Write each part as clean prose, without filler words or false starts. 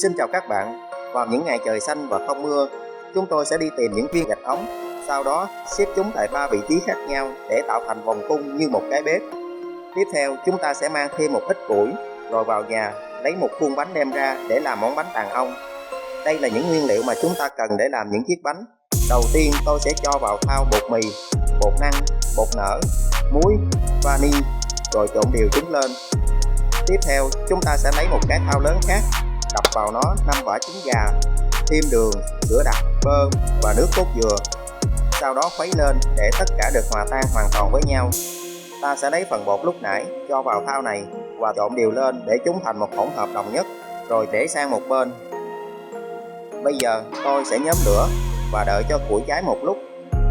Xin chào các bạn. Vào những ngày trời xanh và không mưa, chúng tôi sẽ đi tìm những viên gạch ống, sau đó xếp chúng tại 3 vị trí khác nhau để tạo thành vòng cung như một cái bếp. Tiếp theo, chúng ta sẽ mang thêm một ít củi, rồi vào nhà lấy một khuôn bánh đem ra để làm món bánh tàng ong. Đây là những nguyên liệu mà chúng ta cần để làm những chiếc bánh. Đầu tiên tôi sẽ cho vào thau bột mì, bột năng, bột nở, muối, vani, rồi trộn đều chúng lên. Tiếp theo, chúng ta sẽ lấy một cái thau lớn khác, đập vào nó 5 quả trứng gà, thêm đường, sữa đặc, bơ và nước cốt dừa. Sau đó khuấy lên để tất cả được hòa tan hoàn toàn với nhau. Ta sẽ lấy phần bột lúc nãy cho vào thau này và trộn đều lên để chúng thành một hỗn hợp đồng nhất, rồi để sang một bên. Bây giờ tôi sẽ nhóm lửa và đợi cho củi cháy một lúc.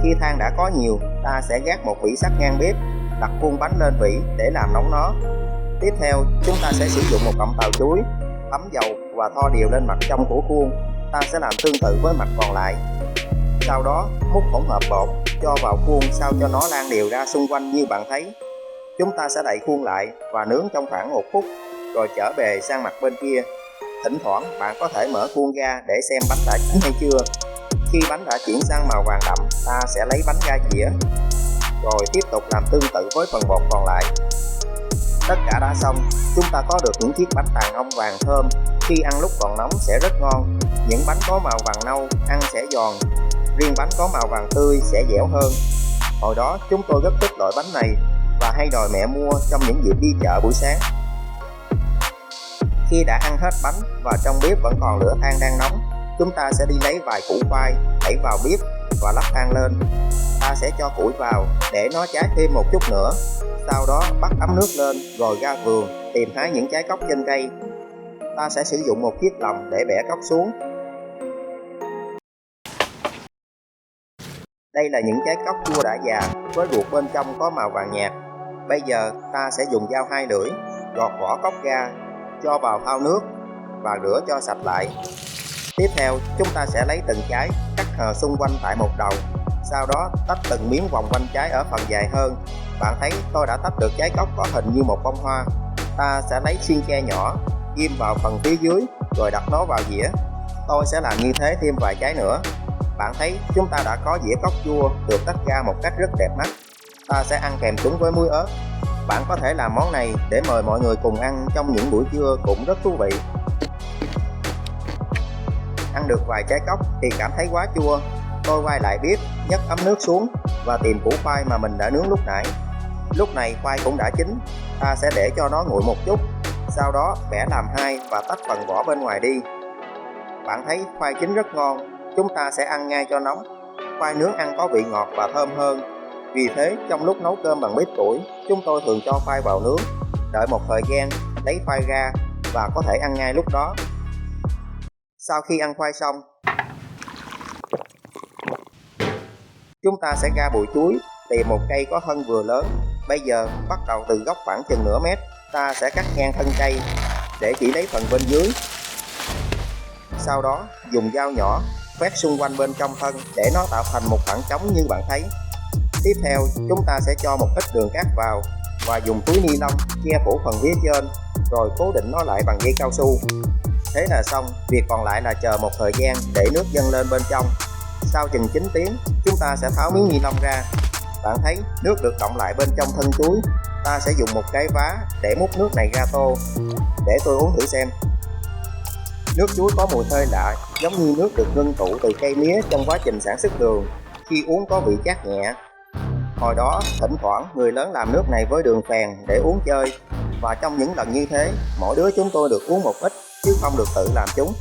Khi than đã có nhiều, ta sẽ gác một vỉ sắt ngang bếp, đặt khuôn bánh lên vỉ để làm nóng nó. Tiếp theo, chúng ta sẽ sử dụng một cọng tàu chuối, thấm dầu và thoa đều lên mặt trong của khuôn. Ta sẽ làm tương tự với mặt còn lại. Sau đó, múc hỗn hợp bột cho vào khuôn sao cho nó lan đều ra xung quanh như bạn thấy. Chúng ta sẽ đậy khuôn lại và nướng trong khoảng 1 phút, rồi trở về sang mặt bên kia. Thỉnh thoảng bạn có thể mở khuôn ra để xem bánh đã chín hay chưa. Khi bánh đã chuyển sang màu vàng đậm, ta sẽ lấy bánh ra dĩa, rồi tiếp tục làm tương tự với phần bột còn lại. Tất cả đã xong, chúng ta có được những chiếc bánh tàng ong vàng thơm. Khi ăn lúc còn nóng sẽ rất ngon. Những bánh có màu vàng nâu ăn sẽ giòn, riêng bánh có màu vàng tươi sẽ dẻo hơn. Hồi đó chúng tôi rất thích loại bánh này và hay đòi mẹ mua trong những dịp đi chợ buổi sáng. Khi đã ăn hết bánh và trong bếp vẫn còn lửa than đang nóng, chúng ta sẽ đi lấy vài củ khoai, đẩy vào bếp và lắp than lên. Ta sẽ cho củi vào để nó cháy thêm một chút nữa. Sau đó bắt ấm nước lên rồi ra vườn tìm hái những trái cóc trên cây. Ta sẽ sử dụng một chiếc lồng để bẻ cóc xuống. Đây là những trái cóc chua đã già với ruột bên trong có màu vàng nhạt. Bây giờ ta sẽ dùng dao 2 lưỡi gọt vỏ cóc ra, cho vào thau nước và rửa cho sạch lại. Tiếp theo, chúng ta sẽ lấy từng trái cắt hờ xung quanh tại một đầu. Sau đó tách từng miếng vòng quanh trái ở phần dài hơn. Bạn thấy tôi đã tách được trái cóc có hình như một bông hoa. Ta sẽ lấy xiên ke nhỏ, ghim vào phần phía dưới rồi đặt nó vào dĩa. Tôi sẽ làm như thế thêm vài trái nữa. Bạn thấy chúng ta đã có dĩa cóc chua được tách ra một cách rất đẹp mắt. Ta sẽ ăn kèm chúng với muối ớt. Bạn có thể làm món này để mời mọi người cùng ăn trong những buổi trưa cũng rất thú vị. Ăn được vài trái cóc thì cảm thấy quá chua. Tôi quay lại bếp, nhấc ấm nước xuống và tìm củ khoai mà mình đã nướng lúc nãy. Lúc này khoai cũng đã chín. Ta sẽ để cho nó nguội một chút, sau đó bẻ làm hai và tách phần vỏ bên ngoài đi. Bạn thấy khoai chín rất ngon. Chúng ta sẽ ăn ngay cho nóng. Khoai nướng ăn có vị ngọt và thơm hơn. Vì thế trong lúc nấu cơm bằng bếp củi, chúng tôi thường cho khoai vào nướng, đợi một thời gian, lấy khoai ra và có thể ăn ngay lúc đó. Sau khi ăn khoai xong, chúng ta sẽ ra bụi chuối, tìm một cây có thân vừa lớn. Bây giờ bắt đầu từ gốc khoảng chừng nửa mét, ta sẽ cắt ngang thân cây để chỉ lấy phần bên dưới. Sau đó dùng dao nhỏ quét xung quanh bên trong thân để nó tạo thành một khoảng trống như bạn thấy. Tiếp theo chúng ta sẽ cho một ít đường cát vào và dùng túi ni lông che phủ phần phía trên, rồi cố định nó lại bằng dây cao su. Thế là xong. Việc còn lại là chờ một thời gian để nước dâng lên bên trong. Sau chừng 9 tiếng, chúng ta sẽ tháo miếng ni lông ra. Bạn thấy nước được đọng lại bên trong thân chuối. Ta sẽ dùng một cái vá để múc nước này ra tô. Để tôi uống thử xem. Nước chuối có mùi hơi lạ, giống như nước được ngưng tụ từ cây mía trong quá trình sản xuất đường. Khi uống có vị chát nhẹ. Hồi đó, thỉnh thoảng người lớn làm nước này với đường phèn để uống chơi. Và trong những lần như thế, mỗi đứa chúng tôi được uống một ít, chứ không được tự làm chúng.